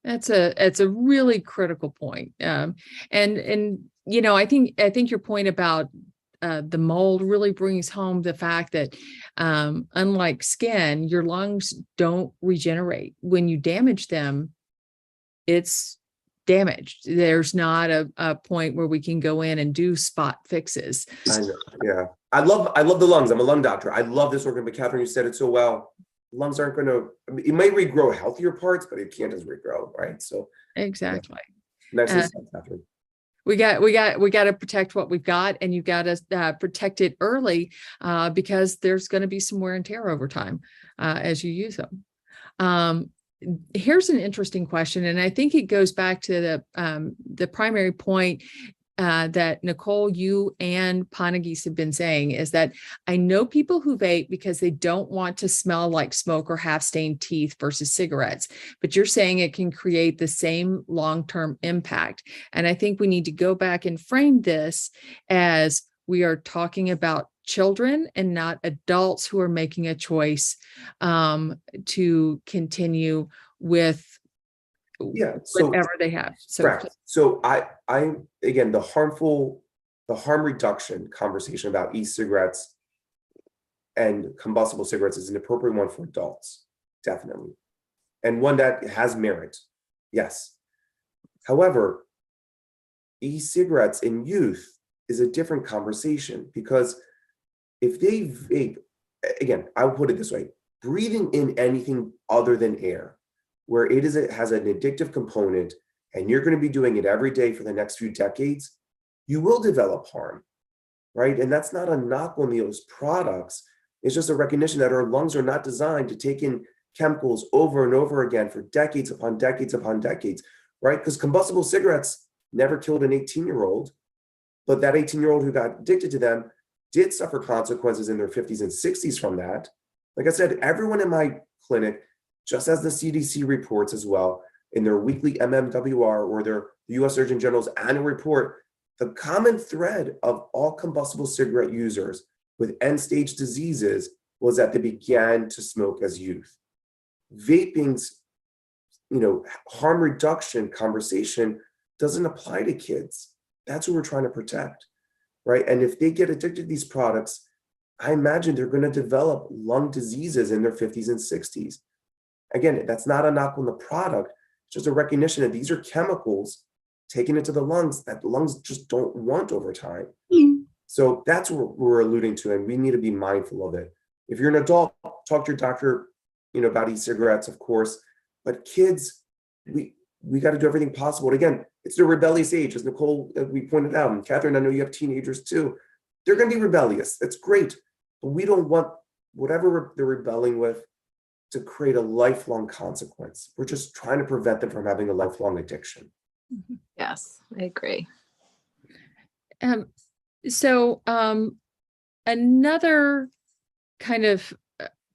It's a really critical point. And I think your point about the mold really brings home the fact that unlike skin, your lungs don't regenerate. When you damage them, it's damaged. There's not a point where we can go in and do spot fixes. I know. Yeah. I love the lungs. I'm a lung doctor. I love this organ, but Catherine, you said it so well. Lungs aren't it may regrow healthier parts, but it can't just regrow, right? So exactly. Nicely Uh, said, Catherine. we got to protect what we've got, and you got to protect it early because there's going to be some wear and tear over time as you use them. Here's an interesting question, and I think it goes back to the primary point that Nicole, you and Ponagis have been saying, is that I know people who vape because they don't want to smell like smoke or have stained teeth versus cigarettes, but you're saying it can create the same long-term impact. And I think we need to go back and frame this as we are talking about children and not adults who are making a choice to continue with so whatever they have. So correct. So I again, the harm reduction conversation about e-cigarettes and combustible cigarettes is an appropriate one for adults, definitely, and one that has merit. Yes. However, e-cigarettes in youth is a different conversation, because if they vape, again, I'll put it this way: breathing in anything other than air, where it has an addictive component, and you're going to be doing it every day for the next few decades, you will develop harm, right? And that's not a knock on those products. It's just a recognition that our lungs are not designed to take in chemicals over and over again for decades upon decades upon decades, right? Because combustible cigarettes never killed an 18-year-old, but that 18-year-old who got addicted to them did suffer consequences in their 50s and 60s from that. Like I said, everyone in my clinic, just as the CDC reports as well in their weekly MMWR or their US Surgeon General's annual report, the common thread of all combustible cigarette users with end-stage diseases was that they began to smoke as youth. Vaping's, harm reduction conversation doesn't apply to kids. That's who we're trying to protect, right? And if they get addicted to these products, I imagine they're going to develop lung diseases in their 50s and 60s. Again, that's not a knock on the product. It's just a recognition that these are chemicals taken into the lungs that the lungs just don't want over time. So that's what we're alluding to, and we need to be mindful of it. If you're an adult, talk to your doctor, about e-cigarettes, of course. But kids, we got to do everything possible. And again, it's the rebellious age, as Nicole, we pointed out, and Catherine, I know you have teenagers too. They're going to be rebellious. That's great. But we don't want whatever they're rebelling with to create a lifelong consequence. We're just trying to prevent them from having a lifelong addiction. Yes, I agree. So another kind of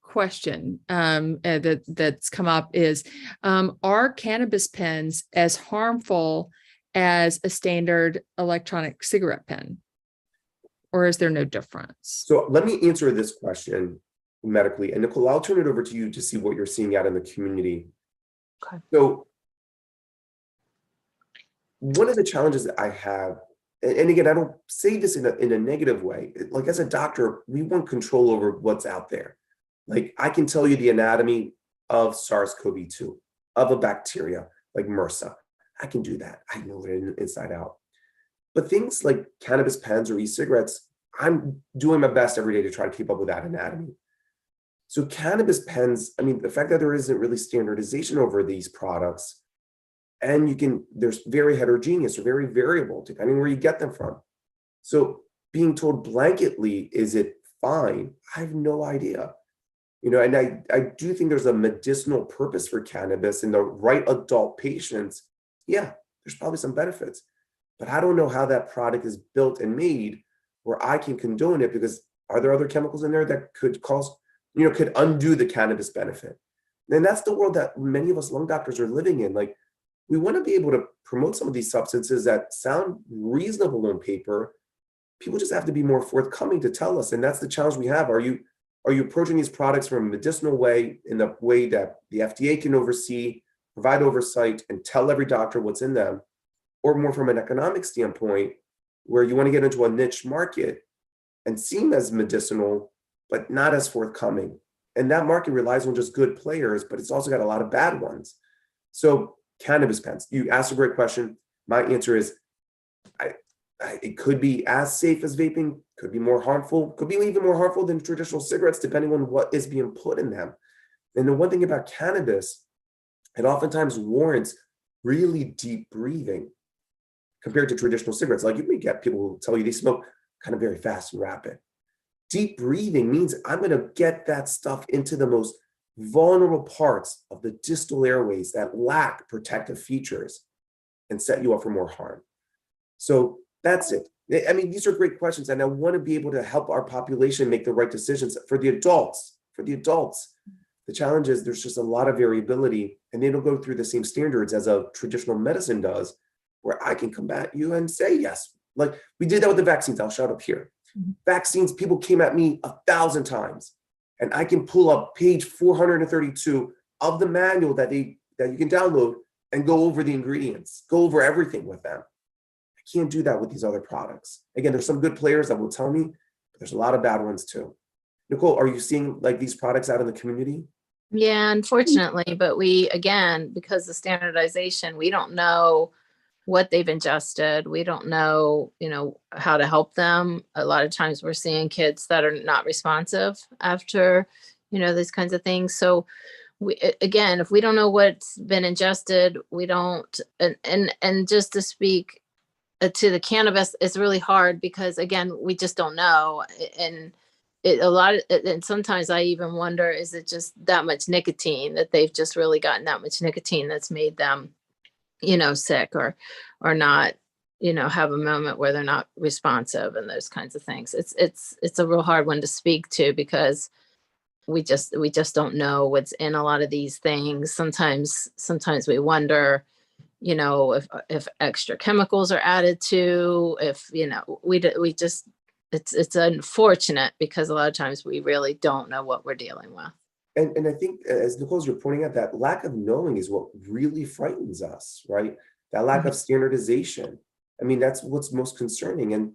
question that's come up is, are cannabis pens as harmful as a standard electronic cigarette pen, or is there no difference? So let me answer this question medically, and Nicole, I'll turn it over to you to see what you're seeing out in the community. Okay. So one of the challenges that I have, and again, I don't say this in a negative way, like as a doctor, we want control over what's out there. Like I can tell you the anatomy of SARS-CoV-2, of a bacteria like MRSA. I can do that. I know it inside out. But things like cannabis pens or e-cigarettes, I'm doing my best every day to try to keep up with that anatomy. So cannabis pens, the fact that there isn't really standardization over these products, and there's very heterogeneous or very variable depending where you get them from. So being told blanketly, is it fine? I have no idea. And I do think there's a medicinal purpose for cannabis in the right adult patients. Yeah, there's probably some benefits, but I don't know how that product is built and made where I can condone it, because are there other chemicals in there that could could undo the cannabis benefit? And that's the world that many of us lung doctors are living in. Like, we want to be able to promote some of these substances that sound reasonable on paper. People just have to be more forthcoming to tell us. And that's the challenge we have. Are you approaching these products from a medicinal way, in the way that the FDA can oversee, provide oversight, and tell every doctor what's in them, or more from an economic standpoint, where you want to get into a niche market and seem as medicinal, but not as forthcoming? And that market relies on just good players, but it's also got a lot of bad ones. So cannabis pens, you asked a great question. My answer is, it could be as safe as vaping, could be more harmful, could be even more harmful than traditional cigarettes, depending on what is being put in them. And the one thing about cannabis, it oftentimes warrants really deep breathing. compared to traditional cigarettes. Like you may get people who tell you they smoke kind of very fast and rapid. Deep breathing means I'm going to get that stuff into the most vulnerable parts of the distal airways that lack protective features and set you up for more harm. So that's it. I mean, these are great questions, and I want to be able to help our population make the right decisions for the adults. The challenge is there's just a lot of variability, and they don't go through the same standards as a traditional medicine does, where I can combat you and say yes. Like we did that with the vaccines. I'll shout up here. Vaccines, people came at me 1,000 times, and I can pull up page 432 of the manual that you can download and go over the ingredients, go over everything with them. I can't do that with these other products. Again, there's some good players that will tell me, but there's a lot of bad ones too. Nicole, are you seeing like these products out in the community? Yeah, unfortunately, but we, again, because of standardization, we don't know what they've ingested. We don't know, how to help them. A lot of times we're seeing kids that are not responsive after, these kinds of things. So again, if we don't know what's been ingested, we don't, and just to speak to the cannabis, it's really hard because again, we just don't know. And and sometimes I even wonder, is it just that much nicotine that they've just really gotten that much nicotine that's made them, sick or not, have a moment where they're not responsive and those kinds of things. It's a real hard one to speak to because we just don't know what's in a lot of these things. Sometimes we wonder, if extra chemicals are added to, if, we just, it's unfortunate because a lot of times we really don't know what we're dealing with. And I think, as Nicole, you're pointing out, that lack of knowing is what really frightens us, right? That lack of standardization. I mean, that's what's most concerning. And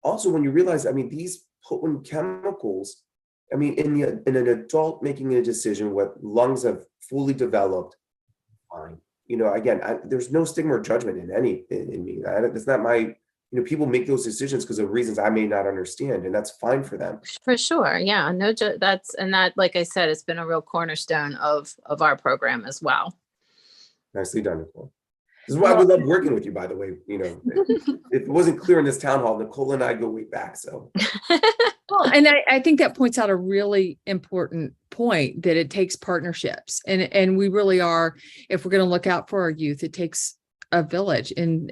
also when you realize, I mean, these potent chemicals, I mean, in an adult making a decision with lungs have fully developed, fine. Again, there's no stigma or judgment in me. That's not my, people make those decisions because of reasons I may not understand, and that's fine for them. For sure. Yeah. No, that, like I said, it's been a real cornerstone of our program as well. Nicely done, Nicole. This is why we love working with you, by the way. If it wasn't clear in this town hall, Nicole and I go way back. So, well, and I think that points out a really important point, that it takes partnerships, and we really are. If we're going to look out for our youth, it takes a village, and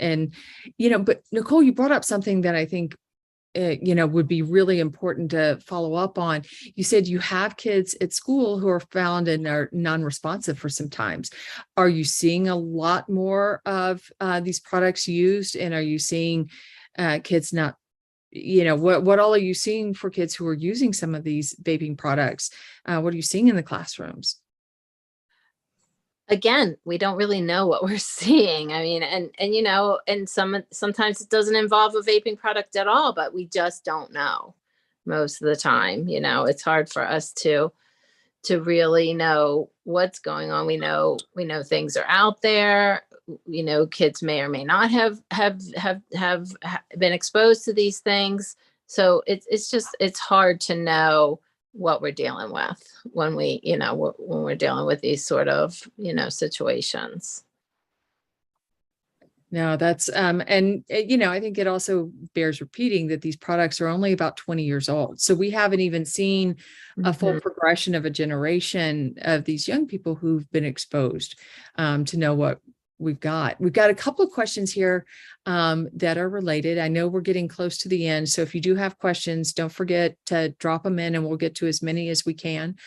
But Nicole, you brought up something that I think would be really important to follow up on. You said you have kids at school who are found and are non-responsive for some times. Are you seeing a lot more of these products used? And are you seeing kids not, what all are you seeing for kids who are using some of these vaping products? What are you seeing in the classrooms? Again, we don't really know what we're seeing. I mean, and sometimes it doesn't involve a vaping product at all, but we just don't know most of the time. It's hard for us to really know what's going on. We know things are out there. Kids may or may not have been exposed to these things. So it's hard to know what we're dealing with when we're dealing with these sort of, situations. No, that's, I think it also bears repeating that these products are only about 20 years old. So we haven't even seen a full progression of a generation of these young people who've been exposed to know what we've got. We've got a couple of questions here that are related. I know we're getting close to the end, so if you do have questions, don't forget to drop them in and we'll get to as many as we can.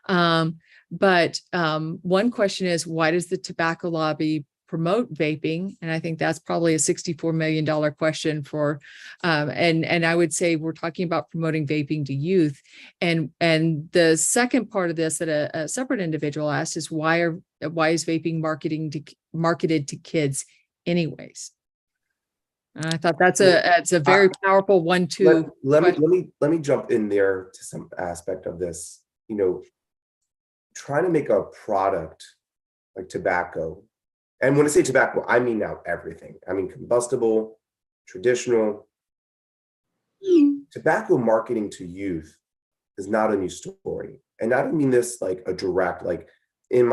But one question is, why does the tobacco lobby promote vaping? And I think that's probably a $64 million question for, and I would say we're talking about promoting vaping to youth. And the second part of this that a separate individual asked is, why is vaping marketed to kids anyways? I thought it's a very powerful 1-2. Let me jump in there to some aspect of this. Trying to make a product like tobacco, and when I say tobacco, I mean now everything. I mean combustible, traditional. Tobacco marketing to youth is not a new story, and I don't mean this like a direct, like on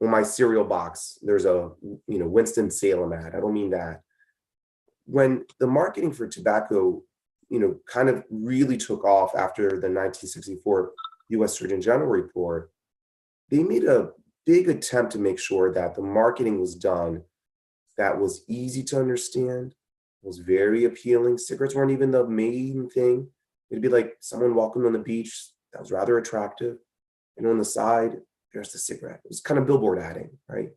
my cereal box there's a Winston-Salem ad. I don't mean that. when the marketing for tobacco, kind of really took off after the 1964 US Surgeon General report, they made a big attempt to make sure that the marketing was done that was easy to understand, was very appealing. Cigarettes weren't even the main thing. It'd be like someone walking on the beach that was rather attractive, and on the side, there's the cigarette. It was kind of billboard adding, right?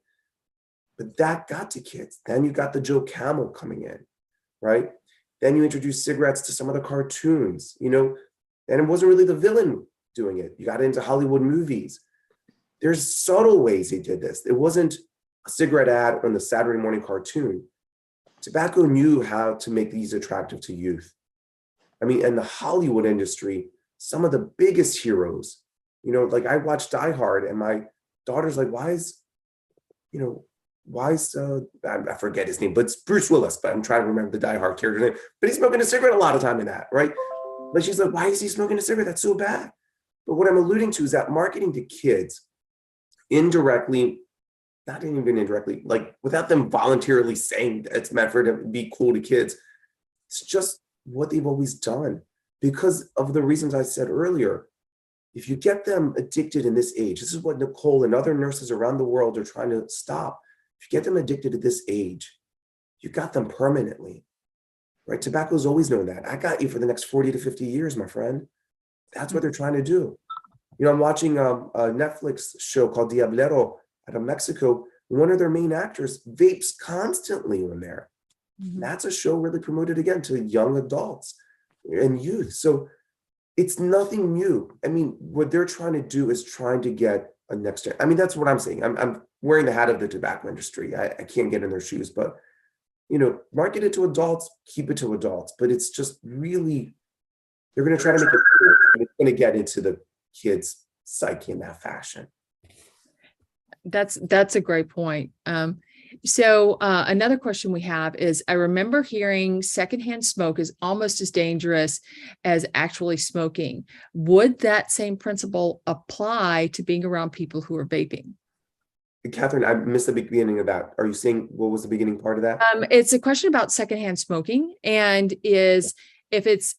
But that got to kids. Then you got the Joe Camel coming in, right? Then you introduced cigarettes to some of the cartoons, and it wasn't really the villain doing it. You got into Hollywood movies. There's subtle ways they did this. It wasn't a cigarette ad on the Saturday morning cartoon. Tobacco knew how to make these attractive to youth. I mean, in the Hollywood industry, some of the biggest heroes, like I watched Die Hard and my daughter's like, why is I forget his name, but it's Bruce Willis, but I'm trying to remember the Die Hard character's name, but he's smoking a cigarette a lot of time in that, right? But she's like, why is he smoking a cigarette? That's so bad. But what I'm alluding to is that marketing to kids indirectly, not even indirectly, like without them voluntarily saying that it's meant for it to be cool to kids, it's just what they've always done because of the reasons I said earlier. If you get them addicted in this age, this is what Nicole and other nurses around the world are trying to stop. If you get them addicted at this age, you got them permanently, right? Tobacco's always known that. I got you for the next 40 to 50 years, my friend. That's what they're trying to do. I'm watching a Netflix show called Diablero out of Mexico. One of their main actors vapes constantly on there. Mhm. That's a show really promoted again to young adults and youth. So it's nothing new. I mean, what they're trying to do is trying to get a next gen. I mean, that's what I'm saying. I'm wearing the hat of the tobacco industry. I can't get in their shoes, but market it to adults, keep it to adults. But it's just really, they're going to try to make it cool, and it's going to get into the kids' psyche in that fashion. That's a great point. So another question we have is, I remember hearing secondhand smoke is almost as dangerous as actually smoking. Would that same principle apply to being around people who are vaping? Catherine, I missed the beginning of that. Are you saying what was the beginning part of that? It's a question about secondhand smoking, and if it's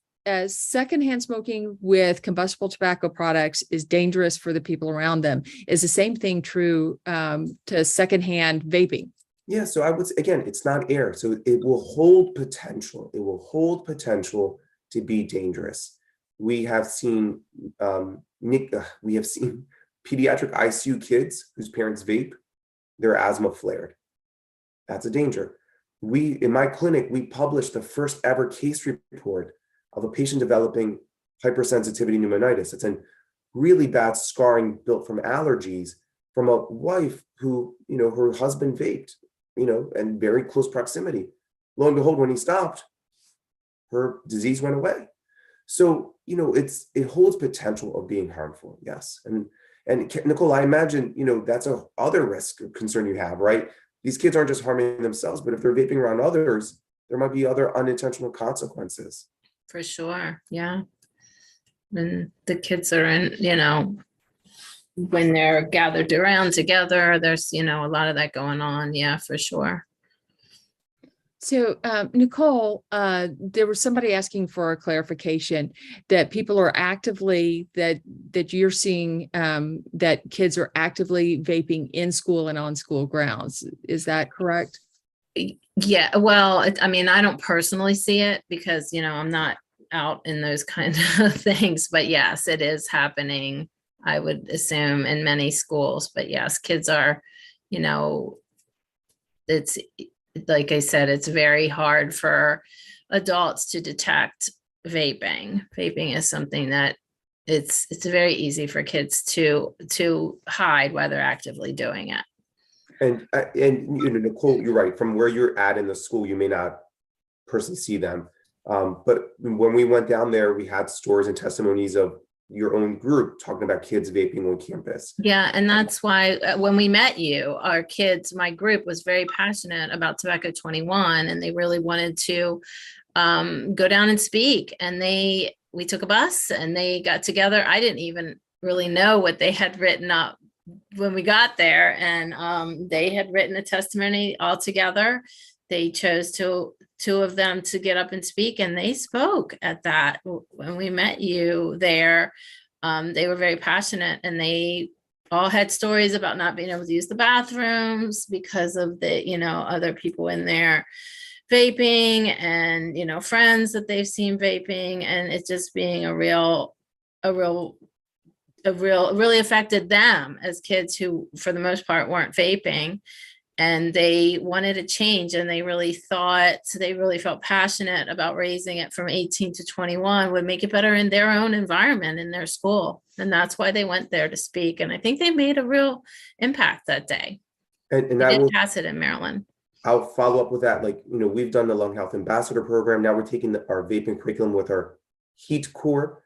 secondhand smoking with combustible tobacco products is dangerous for the people around them. Is the same thing true to secondhand vaping? Yeah, so I would say, again, it's not air, so it will hold potential. It will hold potential to be dangerous. We have seen pediatric ICU kids whose parents vape, their asthma flared. That's a danger. In my clinic, we published the first ever case report of a patient developing hypersensitivity pneumonitis. It's a really bad scarring built from allergies from a wife who, her husband vaped, and very close proximity. Lo and behold, when he stopped, her disease went away. So, it holds potential of being harmful, yes. And Nicole, I imagine, that's a other risk or concern you have, right? These kids aren't just harming themselves, but if they're vaping around others, there might be other unintentional consequences. For sure. Yeah. And the kids are in, when they're gathered around together, there's, a lot of that going on. Yeah, for sure. So, Nicole, there was somebody asking for a clarification that people are actively, that you're seeing that kids are actively vaping in school and on school grounds. Is that correct? Yeah, well, I don't personally see it because, I'm not out in those kind of things, but yes, it is happening, I would assume, in many schools. But yes, kids are, it's like I said, it's very hard for adults to detect vaping. Vaping is something that it's very easy for kids to hide while they're actively doing it. And Nicole, you're right. From where you're at in the school, you may not personally see them. But when we went down there, we had stories and testimonies of your own group talking about kids vaping on campus. Yeah, and that's why when we met you, my group was very passionate about Tobacco 21, and they really wanted to go down and speak. And we took a bus and they got together. I didn't even really know what they had written up when we got there, and they had written a testimony all together. they chose two of them to get up and speak, and they spoke at that. When we met you there, they were very passionate, and they all had stories about not being able to use the bathrooms because of the, other people in there vaping, and, friends that they've seen vaping, and it just being really affected them as kids who, for the most part, weren't vaping. And they wanted a change, and they really felt passionate about raising it from 18 to 21 would make it better in their own environment, in their school. And that's why they went there to speak. And I think they made a real impact that day. And They I didn't will, pass it in Maryland. I'll follow up with that. Like, we've done the lung health ambassador program. Now we're taking our vaping curriculum with our heat core.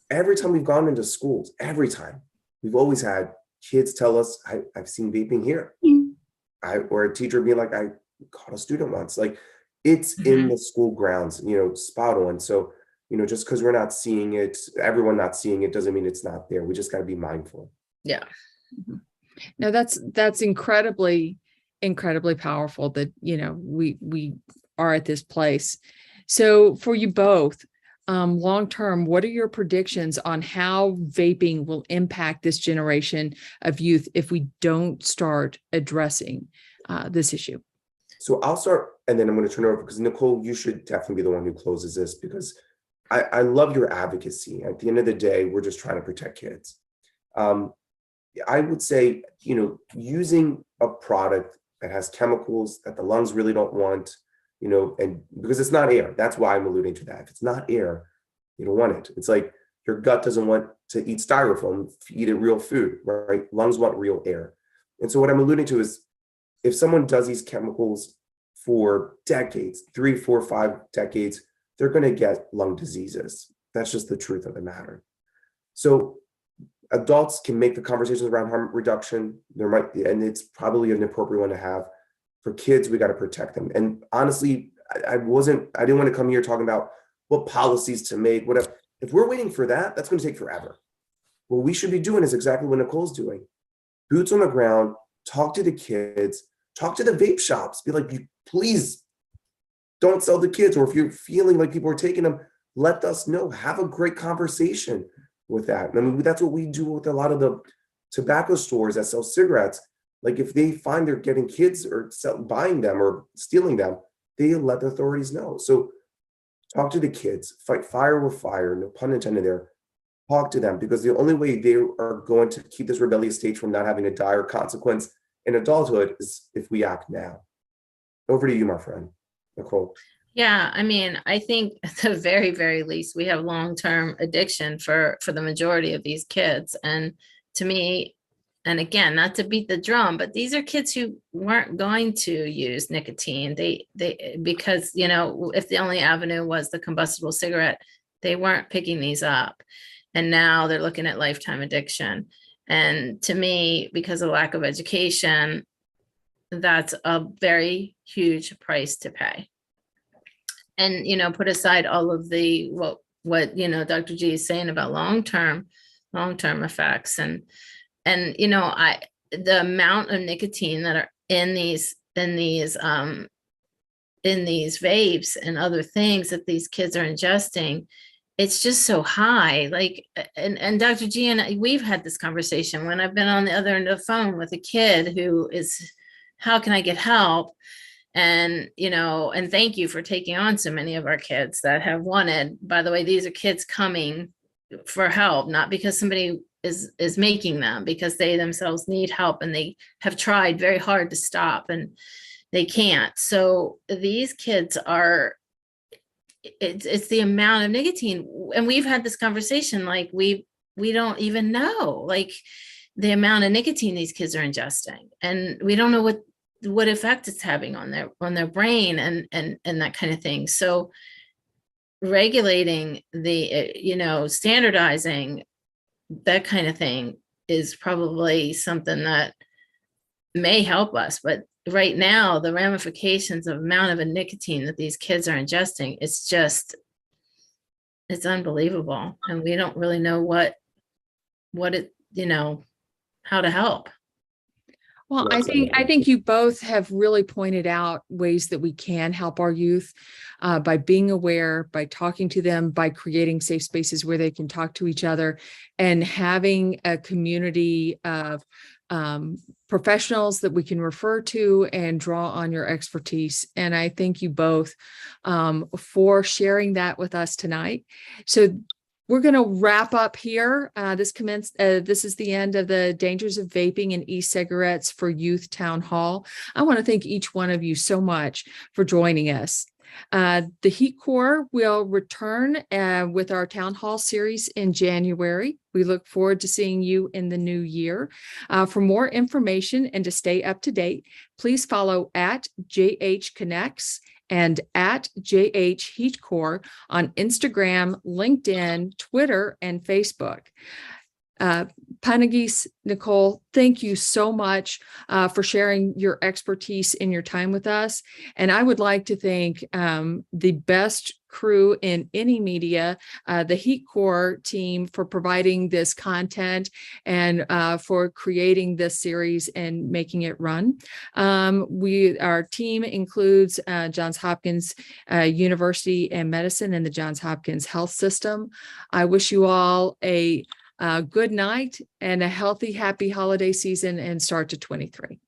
Every time we've gone into schools, every time, we've always had kids tell us, I've seen vaping here. Or a teacher being like, I caught a student once. Like, it's in the school grounds, spot on. So, just because we're not seeing it, everyone not seeing it, doesn't mean it's not there. We just got to be mindful. Yeah. Now that's incredibly powerful that, we are at this place. So for you both, long term, what are your predictions on how vaping will impact this generation of youth if we don't start addressing this issue? So I'll start, and then I'm going to turn it over, because Nicole, you should definitely be the one who closes this, because I love your advocacy. At the end of the day, we're just trying to protect kids. I would say, using a product that has chemicals that the lungs really don't want, and because it's not air, that's why I'm alluding to that. If it's not air, you don't want it. It's like your gut doesn't want to eat styrofoam, eat it real food, right? Lungs want real air. And so what I'm alluding to is, if someone does these chemicals for decades, 3, 4, 5 decades, they're going to get lung diseases. That's just the truth of the matter. So adults can make the conversations around harm reduction. And it's probably an appropriate one to have. For kids, we got to protect them. And honestly, I didn't want to come here talking about what policies to make, whatever. If we're waiting for that, that's going to take forever. What we should be doing is exactly what Nicole's doing. Boots on the ground, talk to the kids, talk to the vape shops, be like, you please don't sell the kids. Or if you're feeling like people are taking them, let us know, have a great conversation with that. I mean, that's what we do with a lot of the tobacco stores that sell cigarettes. Like, if they find they're getting kids or buying them or stealing them, they let the authorities know. So talk to the kids, fight fire with fire, no pun intended there. Talk to them, because the only way they are going to keep this rebellious stage from not having a dire consequence in adulthood is if we act now. Over to you, my friend, Nicole. Yeah, I mean, I think at the very, very least, we have long-term addiction for the majority of these kids. And to me, and again, not to beat the drum, but these are kids who weren't going to use nicotine. They because, if the only avenue was the combustible cigarette, they weren't picking these up. And now they're looking at lifetime addiction. And to me, because of lack of education, that's a very huge price to pay. And, put aside all of the, what Dr. G is saying about long-term effects. And the amount of nicotine that are in these vapes and other things that these kids are ingesting, it's just so high. Like, and Dr. G and I, we've had this conversation when I've been on the other end of the phone with a kid who is, how can I get help? And, and thank you for taking on so many of our kids that have wanted. By the way, these are kids coming for help, not because somebody is making them, because they themselves need help, and they have tried very hard to stop and they can't. So these kids are, it's the amount of nicotine. And we've had this conversation, like we don't even know, like, the amount of nicotine these kids are ingesting, and we don't know what effect it's having on their brain and that kind of thing. So regulating the, standardizing that kind of thing is probably something that may help us. But right now, the ramifications of amount of nicotine that these kids are ingesting, it's unbelievable. And we don't really know what it, how to help. Well, Lots of I think you both have really pointed out ways that we can help our youth by being aware, by talking to them, by creating safe spaces where they can talk to each other, and having a community of professionals that we can refer to and draw on your expertise. And I thank you both for sharing that with us tonight. So we're going to wrap up here. This is the end of the Dangers of Vaping and E-Cigarettes for Youth Town Hall. I want to thank each one of you so much for joining us. The Heat Corps will return with our Town Hall series in January. We look forward to seeing you in the new year. For more information and to stay up to date, please follow at JH Connects and at JH Heat Corps on Instagram, LinkedIn, Twitter, and Facebook. Panagis, Nicole, thank you so much for sharing your expertise and your time with us. And I would like to thank the best crew in any media, the Heat Corps team, for providing this content and for creating this series and making it run. Our team includes Johns Hopkins University and Medicine and the Johns Hopkins Health System. I wish you all a good night and a healthy, happy holiday season and start to 23.